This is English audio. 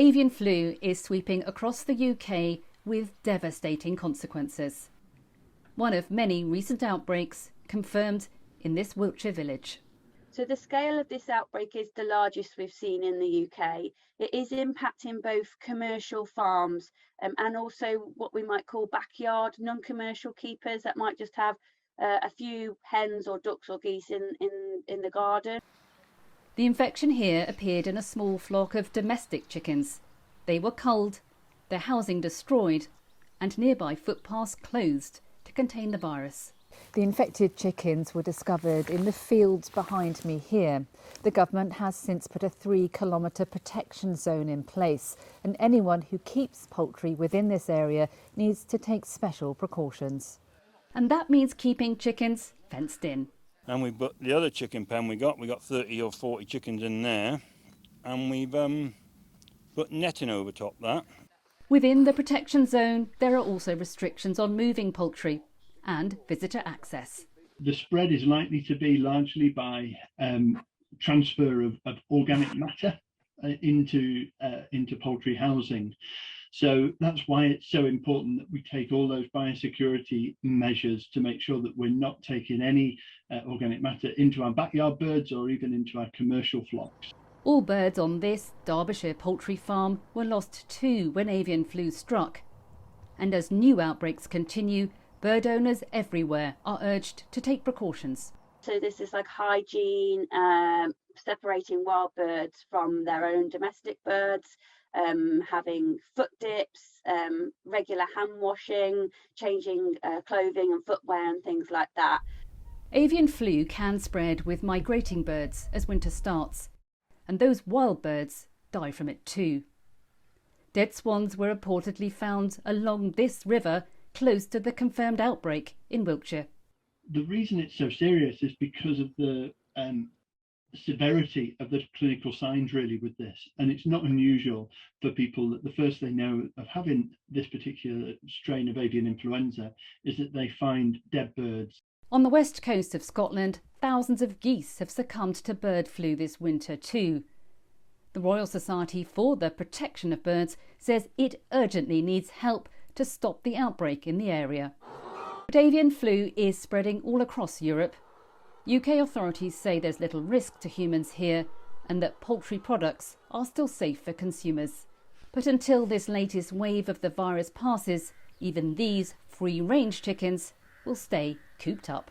Avian flu is sweeping across the UK with devastating consequences. One of many recent outbreaks confirmed in this Wiltshire village. So the scale of this outbreak is the largest we've seen in the UK. It is impacting both commercial farms and also what we might call backyard non-commercial keepers that might just have a few hens or ducks or geese in the garden. The infection here appeared in a small flock of domestic chickens. They were culled, their housing destroyed, and nearby footpaths closed to contain the virus. The infected chickens were discovered in the fields behind me here. The government has since put a 3-kilometre protection zone in place, and anyone who keeps poultry within this area needs to take special precautions. And that means keeping chickens fenced in. And we've got the other chicken pen we got 30 or 40 chickens in there, and we've put netting over top that. Within the protection zone, there are also restrictions on moving poultry and visitor access. The spread is likely to be largely by transfer of organic matter into poultry housing. So that's why it's so important that we take all those biosecurity measures to make sure that we're not taking any organic matter into our backyard birds or even into our commercial flocks. All birds on this Derbyshire poultry farm were lost too when avian flu struck. And as new outbreaks continue, bird owners everywhere are urged to take precautions. So this is like hygiene, separating wild birds from their own domestic birds, having foot dips, regular hand washing, changing clothing and footwear and things like that. Avian flu can spread with migrating birds as winter starts, and those wild birds die from it too. Dead swans were reportedly found along this river close to the confirmed outbreak in Wiltshire. The reason it's so serious is because of the severity of the clinical signs really with this, and it's not unusual for people that the first they know of having this particular strain of avian influenza is that they find dead birds. On the west coast of Scotland, thousands of geese have succumbed to bird flu this winter too. The Royal Society for the Protection of Birds says it urgently needs help to stop the outbreak in the area. But avian flu is spreading all across Europe. UK authorities say there's little risk to humans here and that poultry products are still safe for consumers. But until this latest wave of the virus passes, even these free-range chickens will stay cooped up.